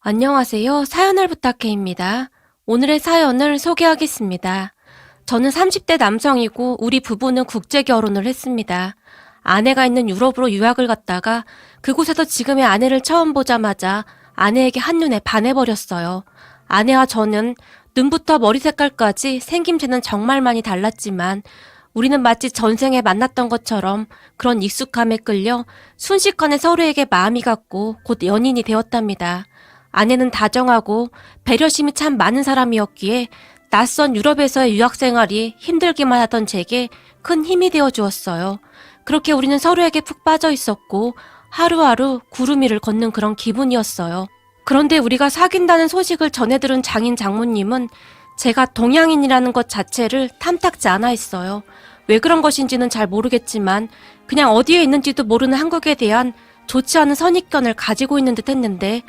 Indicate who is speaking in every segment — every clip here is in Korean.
Speaker 1: 안녕하세요. 사연을 부탁해입니다. 오늘의 사연을 소개하겠습니다. 저는 30대 남성이고 우리 부부는 국제 결혼을 했습니다. 아내가 있는 유럽으로 유학을 갔다가 그곳에서 지금의 아내를 처음 보자마자 아내에게 한눈에 반해버렸어요. 아내와 저는 눈부터 머리 색깔까지 생김새는 정말 많이 달랐지만 우리는 마치 전생에 만났던 것처럼 그런 익숙함에 끌려 순식간에 서로에게 마음이 갔고 곧 연인이 되었답니다. 아내는 다정하고 배려심이 참 많은 사람이었기에 낯선 유럽에서의 유학 생활이 힘들기만 하던 제게 큰 힘이 되어 주었어요. 그렇게 우리는 서로에게 푹 빠져 있었고 하루하루 구름 위를 걷는 그런 기분이었어요. 그런데 우리가 사귄다는 소식을 전해 들은 장인 장모님은 제가 동양인이라는 것 자체를 탐탁지 않아 했어요. 왜 그런 것인지는 잘 모르겠지만 그냥 어디에 있는지도 모르는 한국에 대한 좋지 않은 선입견을 가지고 있는 듯 했는데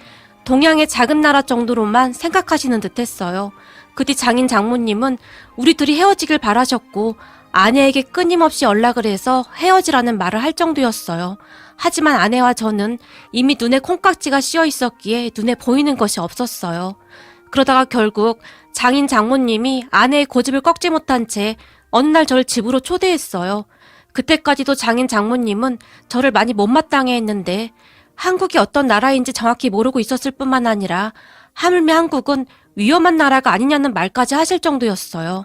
Speaker 1: 동양의 작은 나라 정도로만 생각하시는 듯 했어요. 그 뒤 장인 장모님은 우리 둘이 헤어지길 바라셨고 아내에게 끊임없이 연락을 해서 헤어지라는 말을 할 정도였어요. 하지만 아내와 저는 이미 눈에 콩깍지가 씌어 있었기에 눈에 보이는 것이 없었어요. 그러다가 결국 장인 장모님이 아내의 고집을 꺾지 못한 채 어느 날 저를 집으로 초대했어요. 그때까지도 장인 장모님은 저를 많이 못마땅해 했는데 한국이 어떤 나라인지 정확히 모르고 있었을 뿐만 아니라 하물며 한국은 위험한 나라가 아니냐는 말까지 하실 정도였어요.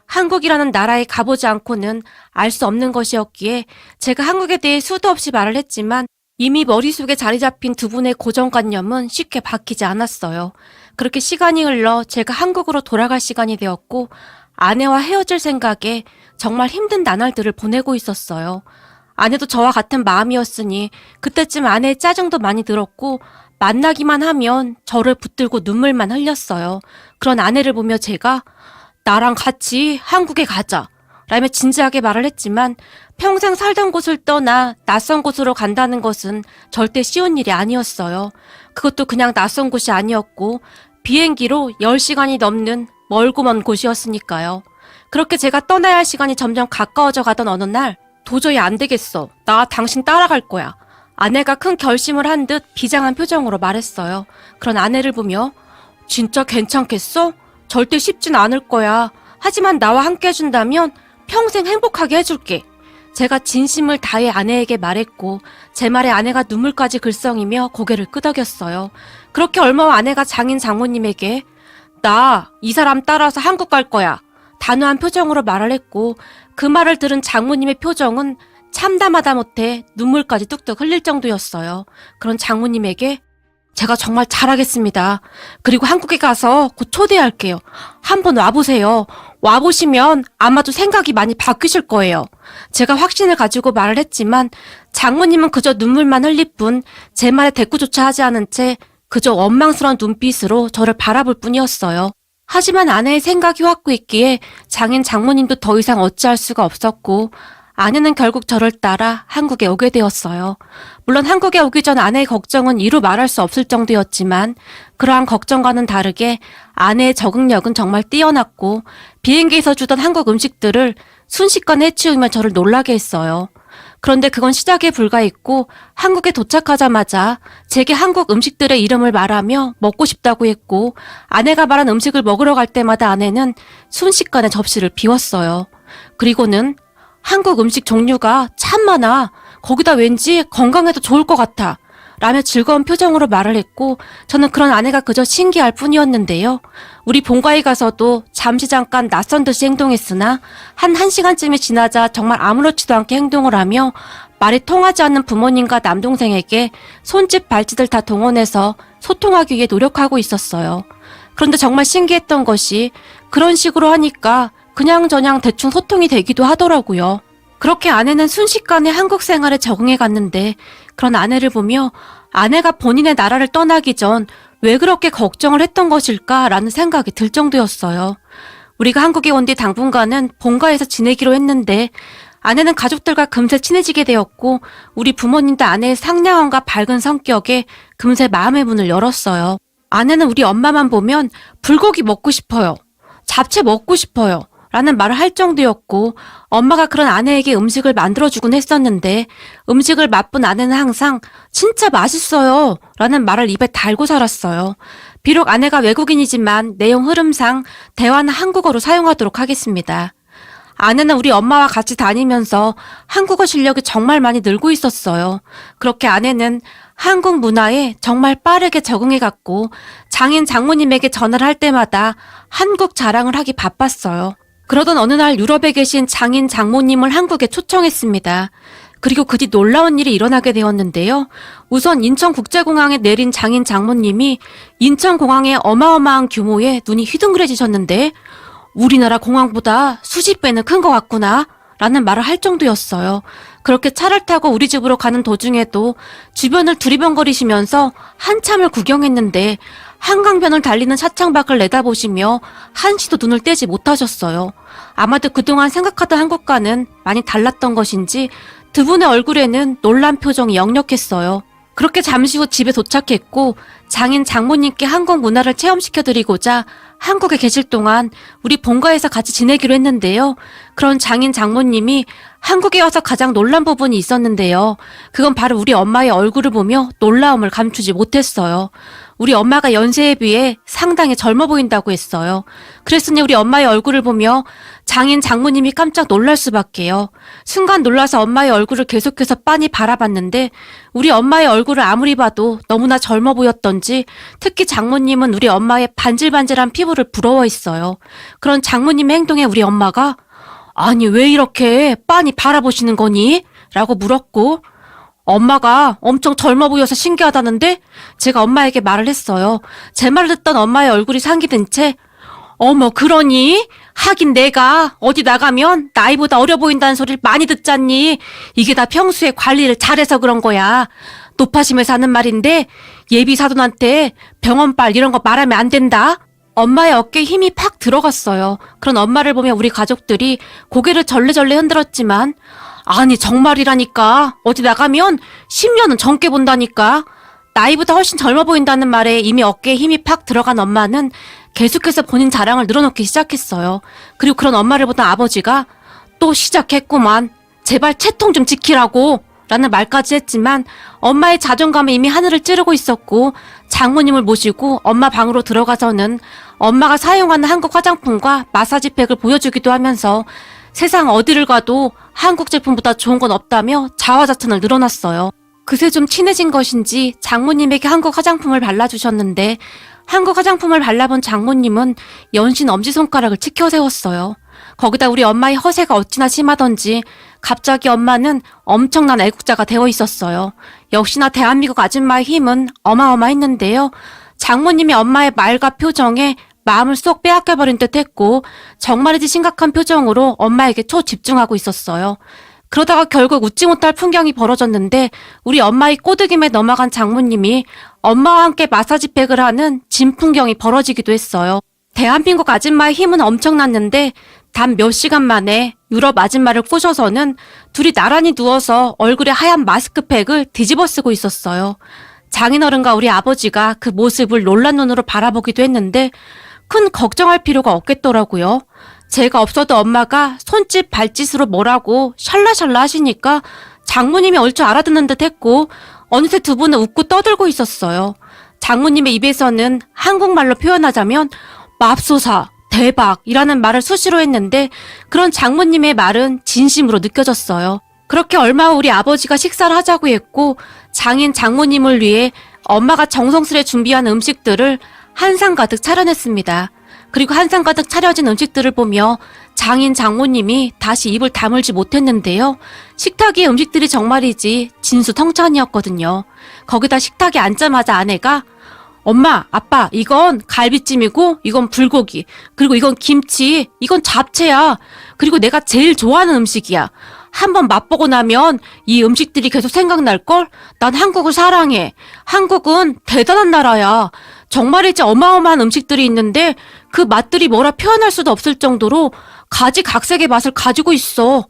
Speaker 1: 한국이라는 나라에 가보지 않고는 알 수 없는 것이었기에 제가 한국에 대해 수도 없이 말을 했지만 이미 머릿속에 자리 잡힌 두 분의 고정관념은 쉽게 바뀌지 않았어요. 그렇게 시간이 흘러 제가 한국으로 돌아갈 시간이 되었고 아내와 헤어질 생각에 정말 힘든 나날들을 보내고 있었어요. 아내도 저와 같은 마음이었으니 그때쯤 아내의 짜증도 많이 들었고 만나기만 하면 저를 붙들고 눈물만 흘렸어요. 그런 아내를 보며 제가 나랑 같이 한국에 가자 라며 진지하게 말을 했지만 평생 살던 곳을 떠나 낯선 곳으로 간다는 것은 절대 쉬운 일이 아니었어요. 그것도 그냥 낯선 곳이 아니었고 비행기로 10시간이 넘는 멀고 먼 곳이었으니까요. 그렇게 제가 떠나야 할 시간이 점점 가까워져 가던 어느 날 도저히 안 되겠어. 나 당신 따라갈 거야. 아내가 큰 결심을 한 듯 비장한 표정으로 말했어요. 그런 아내를 보며 진짜 괜찮겠어? 절대 쉽진 않을 거야. 하지만 나와 함께 해준다면 평생 행복하게 해줄게. 제가 진심을 다해 아내에게 말했고 제 말에 아내가 눈물까지 글썽이며 고개를 끄덕였어요. 그렇게 얼마 후 아내가 장인 장모님에게 나 이 사람 따라서 한국 갈 거야. 단호한 표정으로 말을 했고 그 말을 들은 장모님의 표정은 참담하다 못해 눈물까지 뚝뚝 흘릴 정도였어요. 그런 장모님에게 제가 정말 잘하겠습니다. 그리고 한국에 가서 곧 초대할게요. 한번 와보세요. 와보시면 아마도 생각이 많이 바뀌실 거예요. 제가 확신을 가지고 말을 했지만 장모님은 그저 눈물만 흘릴 뿐 제 말에 대꾸조차 하지 않은 채 그저 원망스러운 눈빛으로 저를 바라볼 뿐이었어요. 하지만 아내의 생각이 확고했기에 장인 장모님도 더 이상 어찌할 수가 없었고 아내는 결국 저를 따라 한국에 오게 되었어요. 물론 한국에 오기 전 아내의 걱정은 이루 말할 수 없을 정도였지만 그러한 걱정과는 다르게 아내의 적응력은 정말 뛰어났고 비행기에서 주던 한국 음식들을 순식간에 해치우며 저를 놀라게 했어요. 그런데 그건 시작에 불과했고 한국에 도착하자마자 제게 한국 음식들의 이름을 말하며 먹고 싶다고 했고 아내가 말한 음식을 먹으러 갈 때마다 아내는 순식간에 접시를 비웠어요. 그리고는 한국 음식 종류가 참 많아. 거기다 왠지 건강에도 좋을 것 같아. 라며 즐거운 표정으로 말을 했고 저는 그런 아내가 그저 신기할 뿐이었는데요. 우리 본가에 가서도 잠시 잠깐 낯선 듯이 행동했으나 한 1시간쯤이 지나자 정말 아무렇지도 않게 행동을 하며 말이 통하지 않는 부모님과 남동생에게 손짓 발짓을 다 동원해서 소통하기 위해 노력하고 있었어요. 그런데 정말 신기했던 것이 그런 식으로 하니까 그냥저냥 대충 소통이 되기도 하더라고요. 그렇게 아내는 순식간에 한국 생활에 적응해 갔는데 그런 아내를 보며 아내가 본인의 나라를 떠나기 전 왜 그렇게 걱정을 했던 것일까라는 생각이 들 정도였어요. 우리가 한국에 온 뒤 당분간은 본가에서 지내기로 했는데 아내는 가족들과 금세 친해지게 되었고 우리 부모님도 아내의 상냥함과 밝은 성격에 금세 마음의 문을 열었어요. 아내는 우리 엄마만 보면 불고기 먹고 싶어요. 잡채 먹고 싶어요. 라는 말을 할 정도였고 엄마가 그런 아내에게 음식을 만들어주곤 했었는데 음식을 맛본 아내는 항상 진짜 맛있어요 라는 말을 입에 달고 살았어요. 비록 아내가 외국인이지만 내용 흐름상 대화는 한국어로 사용하도록 하겠습니다. 아내는 우리 엄마와 같이 다니면서 한국어 실력이 정말 많이 늘고 있었어요. 그렇게 아내는 한국 문화에 정말 빠르게 적응해갔고 장인 장모님에게 전화를 할 때마다 한국 자랑을 하기 바빴어요. 그러던 어느 날 유럽에 계신 장인 장모님을 한국에 초청했습니다. 그리고 그 뒤 놀라운 일이 일어나게 되었는데요. 우선 인천국제공항에 내린 장인 장모님이 인천공항의 어마어마한 규모에 눈이 휘둥그레지셨는데 우리나라 공항보다 수십 배는 큰 것 같구나 라는 말을 할 정도였어요. 그렇게 차를 타고 우리 집으로 가는 도중에도 주변을 두리번거리시면서 한참을 구경했는데 한강변을 달리는 차창 밖을 내다보시며 한시도 눈을 떼지 못하셨어요. 아마도 그동안 생각하던 한국과는 많이 달랐던 것인지 두 분의 얼굴에는 놀란 표정이 역력했어요. 그렇게 잠시 후 집에 도착했고 장인 장모님께 한국 문화를 체험시켜드리고자 한국에 계실 동안 우리 본가에서 같이 지내기로 했는데요. 그런 장인 장모님이 한국에 와서 가장 놀란 부분이 있었는데요. 그건 바로 우리 엄마의 얼굴을 보며 놀라움을 감추지 못했어요. 우리 엄마가 연세에 비해 상당히 젊어 보인다고 했어요. 그랬으니 우리 엄마의 얼굴을 보며 장인 장모님이 깜짝 놀랄 수밖에요. 순간 놀라서 엄마의 얼굴을 계속해서 빤히 바라봤는데 우리 엄마의 얼굴을 아무리 봐도 너무나 젊어 보였던지 특히 장모님은 우리 엄마의 반질반질한 피부를 부러워했어요. 그런 장모님의 행동에 우리 엄마가 아니 왜 이렇게 빤히 바라보시는 거니? 라고 물었고 엄마가 엄청 젊어 보여서 신기하다는데 제가 엄마에게 말을 했어요. 제 말을 듣던 엄마의 얼굴이 상기된 채 어머 그러니? 하긴 내가 어디 나가면 나이보다 어려 보인다는 소리를 많이 듣잖니. 이게 다 평소에 관리를 잘해서 그런 거야. 노파심에서 하는 말인데 예비 사돈한테 병원빨 이런 거 말하면 안 된다. 엄마의 어깨에 힘이 팍 들어갔어요. 그런 엄마를 보며 우리 가족들이 고개를 절레절레 흔들었지만 아니 정말이라니까. 어디 나가면 10년은 젊게 본다니까. 나이보다 훨씬 젊어 보인다는 말에 이미 어깨에 힘이 팍 들어간 엄마는 계속해서 본인 자랑을 늘어놓기 시작했어요. 그리고 그런 엄마를 보던 아버지가 또 시작했구만. 제발 채통 좀 지키라고 라는 말까지 했지만 엄마의 자존감이 이미 하늘을 찌르고 있었고 장모님을 모시고 엄마 방으로 들어가서는 엄마가 사용하는 한국 화장품과 마사지팩을 보여주기도 하면서 세상 어디를 가도 한국 제품보다 좋은 건 없다며 자화자찬을 늘어놨어요. 그새 좀 친해진 것인지 장모님에게 한국 화장품을 발라주셨는데 한국 화장품을 발라본 장모님은 연신 엄지손가락을 치켜세웠어요. 거기다 우리 엄마의 허세가 어찌나 심하던지 갑자기 엄마는 엄청난 애국자가 되어 있었어요. 역시나 대한민국 아줌마의 힘은 어마어마했는데요. 장모님이 엄마의 말과 표정에 마음을 쏙 빼앗겨버린 듯 했고 정말이지 심각한 표정으로 엄마에게 초집중하고 있었어요. 그러다가 결국 웃지 못할 풍경이 벌어졌는데 우리 엄마의 꼬드김에 넘어간 장모님이 엄마와 함께 마사지팩을 하는 진풍경이 벌어지기도 했어요. 대한민국 아줌마의 힘은 엄청났는데 단 몇 시간 만에 유럽 아줌마를 꼬셔서는 둘이 나란히 누워서 얼굴에 하얀 마스크팩을 뒤집어 쓰고 있었어요. 장인어른과 우리 아버지가 그 모습을 놀란 눈으로 바라보기도 했는데 큰 걱정할 필요가 없겠더라고요. 제가 없어도 엄마가 손짓 발짓으로 뭐라고 샬라샬라 하시니까 장모님이 얼추 알아듣는 듯 했고 어느새 두 분은 웃고 떠들고 있었어요. 장모님의 입에서는 한국말로 표현하자면 맙소사, 대박이라는 말을 수시로 했는데 그런 장모님의 말은 진심으로 느껴졌어요. 그렇게 얼마 후 우리 아버지가 식사를 하자고 했고 장인 장모님을 위해 엄마가 정성스레 준비한 음식들을 한 상 가득 차려냈습니다. 그리고 한 상 가득 차려진 음식들을 보며 장인 장모님이 다시 입을 다물지 못했는데요. 식탁 위의 음식들이 정말이지 진수성찬이었거든요. 거기다 식탁에 앉자마자 아내가 엄마, 아빠, 이건 갈비찜이고 이건 불고기, 그리고 이건 김치, 이건 잡채야. 그리고 내가 제일 좋아하는 음식이야. 한번 맛보고 나면 이 음식들이 계속 생각날걸? 난 한국을 사랑해. 한국은 대단한 나라야. 정말이지 어마어마한 음식들이 있는데 그 맛들이 뭐라 표현할 수도 없을 정도로 가지각색의 맛을 가지고 있어.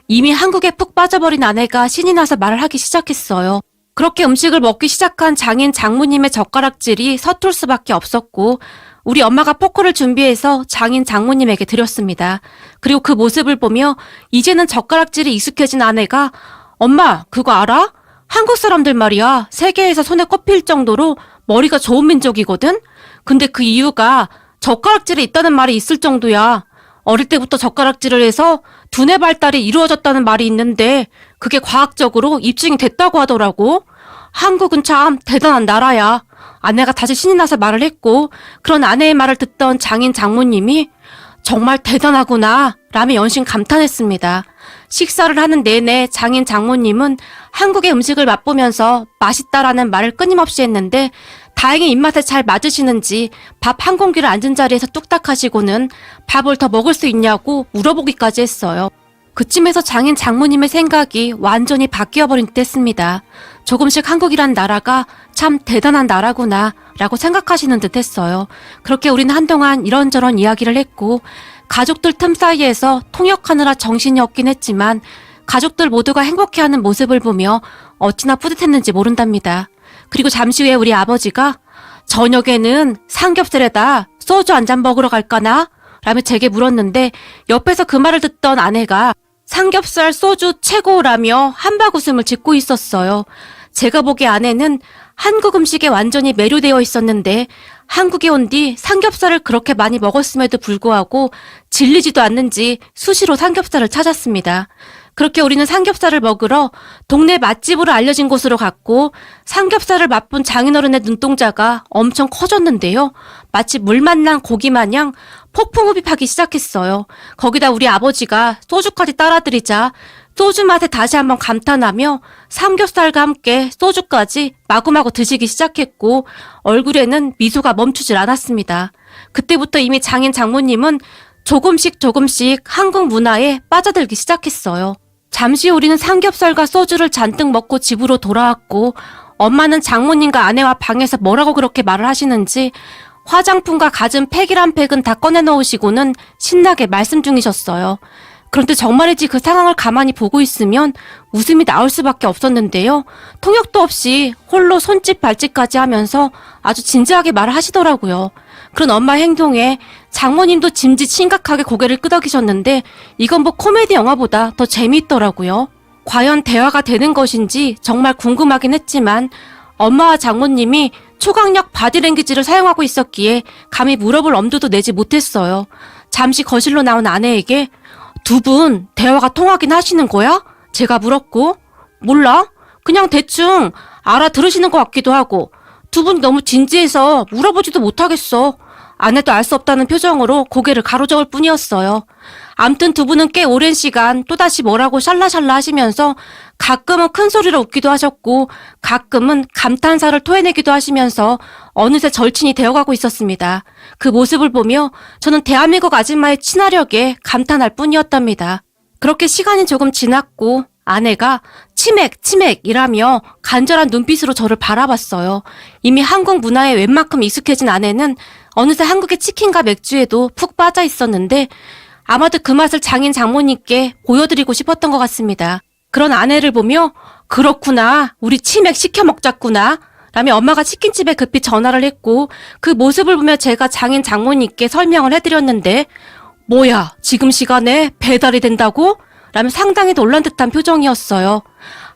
Speaker 1: 이미 한국에 푹 빠져버린 아내가 신이 나서 말을 하기 시작했어요. 그렇게 음식을 먹기 시작한 장인 장모님의 젓가락질이 서툴 수밖에 없었고 우리 엄마가 포크를 준비해서 장인 장모님에게 드렸습니다. 그리고 그 모습을 보며 이제는 젓가락질이 익숙해진 아내가 엄마 그거 알아? 한국 사람들 말이야 세계에서 손에 꼽힐 정도로 머리가 좋은 민족이거든? 근데 그 이유가 젓가락질이 있다는 말이 있을 정도야. 어릴 때부터 젓가락질을 해서 두뇌 발달이 이루어졌다는 말이 있는데 그게 과학적으로 입증이 됐다고 하더라고. 한국은 참 대단한 나라야. 아내가 다시 신이 나서 말을 했고 그런 아내의 말을 듣던 장인 장모님이 정말 대단하구나 라며 연신 감탄했습니다. 식사를 하는 내내 장인 장모님은 한국의 음식을 맛보면서 맛있다라는 말을 끊임없이 했는데 다행히 입맛에 잘 맞으시는지 밥 한 공기를 앉은 자리에서 뚝딱 하시고는 밥을 더 먹을 수 있냐고 물어보기까지 했어요. 그쯤에서 장인 장모님의 생각이 완전히 바뀌어버린 듯 했습니다. 조금씩 한국이란 나라가 참 대단한 나라구나 라고 생각하시는 듯 했어요. 그렇게 우리는 한동안 이런저런 이야기를 했고 가족들 틈 사이에서 통역하느라 정신이 없긴 했지만 가족들 모두가 행복해하는 모습을 보며 어찌나 뿌듯했는지 모른답니다. 그리고 잠시 후에 우리 아버지가 저녁에는 삼겹살에다 소주 한 잔 먹으러 갈까나? 라며 제게 물었는데 옆에서 그 말을 듣던 아내가 삼겹살 소주 최고라며 한박웃음을 짓고 있었어요. 제가 보기에 아내는 한국 음식에 완전히 매료되어 있었는데 한국에 온 뒤 삼겹살을 그렇게 많이 먹었음에도 불구하고 질리지도 않는지 수시로 삼겹살을 찾았습니다. 그렇게 우리는 삼겹살을 먹으러 동네 맛집으로 알려진 곳으로 갔고 삼겹살을 맛본 장인어른의 눈동자가 엄청 커졌는데요. 마치 물 만난 고기 마냥 폭풍흡입하기 시작했어요. 거기다 우리 아버지가 소주까지 따라드리자 소주 맛에 다시 한번 감탄하며 삼겹살과 함께 소주까지 마구마구 드시기 시작했고 얼굴에는 미소가 멈추질 않았습니다. 그때부터 이미 장인 장모님은 조금씩 한국 문화에 빠져들기 시작했어요. 잠시 우리는 삼겹살과 소주를 잔뜩 먹고 집으로 돌아왔고 엄마는 장모님과 아내와 방에서 뭐라고 그렇게 말을 하시는지 화장품과 갖은 팩이란 팩은 다 꺼내놓으시고는 신나게 말씀 중이셨어요. 그런데 정말이지 그 상황을 가만히 보고 있으면 웃음이 나올 수밖에 없었는데요. 통역도 없이 홀로 손짓 발짓까지 하면서 아주 진지하게 말을 하시더라고요. 그런 엄마의 행동에 장모님도 짐짓 심각하게 고개를 끄덕이셨는데 이건 뭐 코미디 영화보다 더 재미있더라고요. 과연 대화가 되는 것인지 정말 궁금하긴 했지만 엄마와 장모님이 초강력 바디랭귀지를 사용하고 있었기에 감히 물어볼 엄두도 내지 못했어요. 잠시 거실로 나온 아내에게 두 분 대화가 통하긴 하시는 거야? 제가 물었고 몰라? 그냥 대충 알아들으시는 것 같기도 하고 두 분 너무 진지해서 물어보지도 못하겠어. 아내도 알 수 없다는 표정으로 고개를 가로저을 뿐이었어요. 암튼 두 분은 꽤 오랜 시간 또다시 뭐라고 샬라샬라 하시면서 가끔은 큰 소리로 웃기도 하셨고 가끔은 감탄사를 토해내기도 하시면서 어느새 절친이 되어가고 있었습니다. 그 모습을 보며 저는 대한민국 아줌마의 친화력에 감탄할 뿐이었답니다. 그렇게 시간이 조금 지났고 아내가 치맥이라며 간절한 눈빛으로 저를 바라봤어요. 이미 한국 문화에 웬만큼 익숙해진 아내는 어느새 한국의 치킨과 맥주에도 푹 빠져 있었는데 아마도 그 맛을 장인 장모님께 보여드리고 싶었던 것 같습니다. 그런 아내를 보며 그렇구나 우리 치맥 시켜 먹자꾸나 라며 엄마가 치킨집에 급히 전화를 했고 그 모습을 보며 제가 장인 장모님께 설명을 해드렸는데 뭐야 지금 시간에 배달이 된다고? 라며 상당히 놀란 듯한 표정이었어요.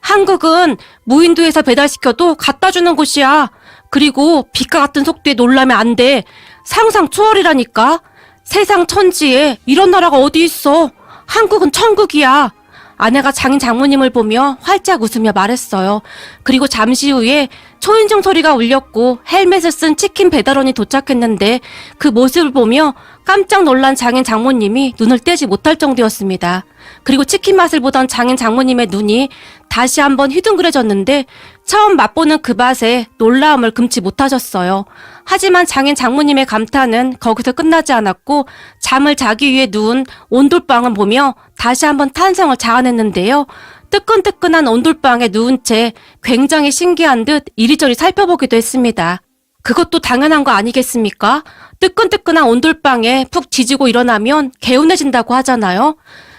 Speaker 1: 한국은 무인도에서 배달시켜도 갖다 주는 곳이야. 그리고 빛과 같은 속도에 놀라면 안 돼. 상상 초월이라니까. 세상 천지에 이런 나라가 어디 있어. 한국은 천국이야. 아내가 장인 장모님을 보며 활짝 웃으며 말했어요. 그리고 잠시 후에 초인종 소리가 울렸고 헬멧을 쓴 치킨 배달원이 도착했는데 그 모습을 보며 깜짝 놀란 장인 장모님이 눈을 떼지 못할 정도였습니다. 그리고 치킨 맛을 보던 장인 장모님의 눈이 다시 한번 휘둥그레졌는데 처음 맛보는 그 맛에 놀라움을 금치 못하셨어요. 하지만 장인 장모님의 감탄은 거기서 끝나지 않았고 잠을 자기 위해 누운 온돌방을 보며 다시 한번 탄성을 자아냈는데요. 뜨끈뜨끈한 온돌방에 누운 채 굉장히 신기한 듯 이리저리 살펴보기도 했습니다. 그것도 당연한 거 아니겠습니까? 뜨끈뜨끈한 온돌방에 푹 지지고 일어나면 개운해진다고 하잖아요.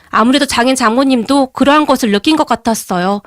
Speaker 1: 아무래도 장인 장모님도 그러한 것을 느낀 것 같았어요.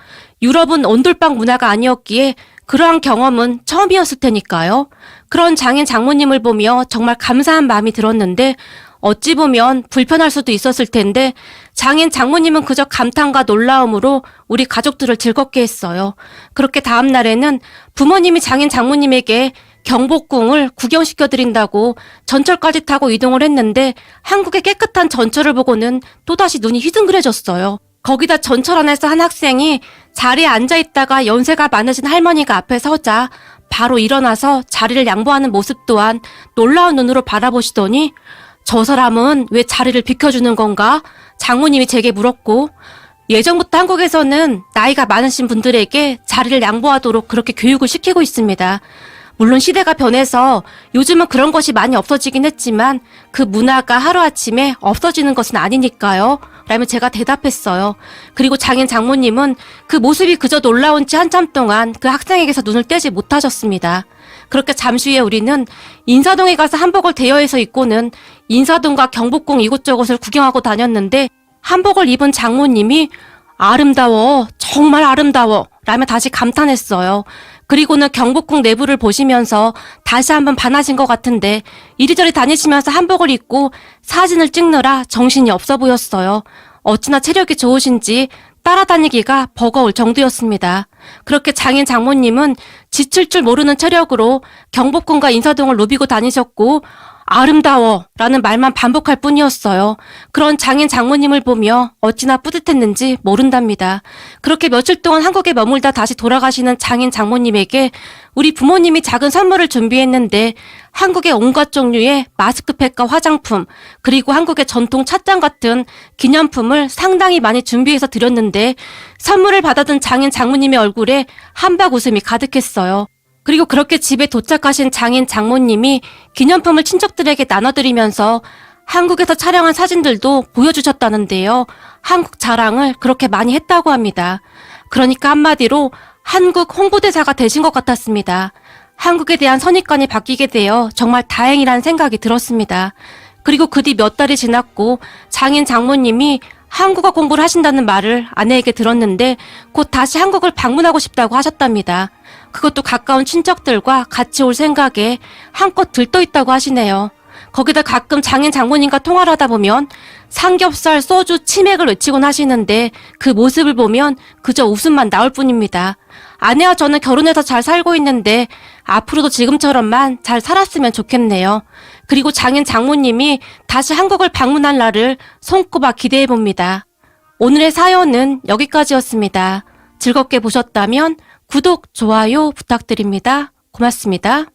Speaker 1: 유럽은 온돌방 문화가 아니었기에 그러한 경험은 처음이었을 테니까요. 그런 장인 장모님을 보며 정말 감사한 마음이 들었는데 어찌 보면 불편할 수도 있었을 텐데 장인 장모님은 그저 감탄과 놀라움으로 우리 가족들을 즐겁게 했어요. 그렇게 다음 날에는 부모님이 장인 장모님에게 경복궁을 구경시켜드린다고 전철까지 타고 이동을 했는데 한국의 깨끗한 전철을 보고는 또다시 눈이 휘둥그레졌어요. 거기다 전철 안에서 한 학생이 자리에 앉아있다가 연세가 많으신 할머니가 앞에 서자 바로 일어나서 자리를 양보하는 모습 또한 놀라운 눈으로 바라보시더니 저 사람은 왜 자리를 비켜주는 건가? 장모님이 제게 물었고 예전부터 한국에서는 나이가 많으신 분들에게 자리를 양보하도록 그렇게 교육을 시키고 있습니다. 물론 시대가 변해서 요즘은 그런 것이 많이 없어지긴 했지만 그 문화가 하루아침에 없어지는 것은 아니니까요. 라며 제가 대답했어요. 그리고 장인 장모님은 그 모습이 그저 놀라운지 한참 동안 그 학생에게서 눈을 떼지 못하셨습니다. 그렇게 잠시 후에 우리는 인사동에 가서 한복을 대여해서 입고는 인사동과 경복궁 이곳저곳을 구경하고 다녔는데 한복을 입은 장모님이 아름다워, 정말 아름다워 라며 다시 감탄했어요. 그리고는 경복궁 내부를 보시면서 다시 한번 반하신 것 같은데 이리저리 다니시면서 한복을 입고 사진을 찍느라 정신이 없어 보였어요. 어찌나 체력이 좋으신지 따라다니기가 버거울 정도였습니다. 그렇게 장인 장모님은 지칠 줄 모르는 체력으로 경복궁과 인사동을 누비고 다니셨고 아름다워 라는 말만 반복할 뿐이었어요. 그런 장인 장모님을 보며 어찌나 뿌듯했는지 모른답니다. 그렇게 며칠 동안 한국에 머물다 다시 돌아가시는 장인 장모님에게 우리 부모님이 작은 선물을 준비했는데 한국의 온갖 종류의 마스크팩과 화장품 그리고 한국의 전통 찻잔 같은 기념품을 상당히 많이 준비해서 드렸는데 선물을 받아든 장인 장모님의 얼굴에 한박 웃음이 가득했어요. 그리고 그렇게 집에 도착하신 장인 장모님이 기념품을 친척들에게 나눠드리면서 한국에서 촬영한 사진들도 보여주셨다는데요. 한국 자랑을 그렇게 많이 했다고 합니다. 그러니까 한마디로 한국 홍보대사가 되신 것 같았습니다. 한국에 대한 선입관이 바뀌게 되어 정말 다행이라는 생각이 들었습니다. 그리고 그 뒤 몇 달이 지났고 장인 장모님이 한국어 공부를 하신다는 말을 아내에게 들었는데 곧 다시 한국을 방문하고 싶다고 하셨답니다. 그것도 가까운 친척들과 같이 올 생각에 한껏 들떠있다고 하시네요. 거기다 가끔 장인 장모님과 통화를 하다 보면 삼겹살, 소주, 치맥을 외치곤 하시는데 그 모습을 보면 그저 웃음만 나올 뿐입니다. 아내와 저는 결혼해서 잘 살고 있는데 앞으로도 지금처럼만 잘 살았으면 좋겠네요. 그리고 장인 장모님이 다시 한국을 방문할 날을 손꼽아 기대해봅니다. 오늘의 사연은 여기까지였습니다. 즐겁게 보셨다면 구독, 좋아요 부탁드립니다. 고맙습니다.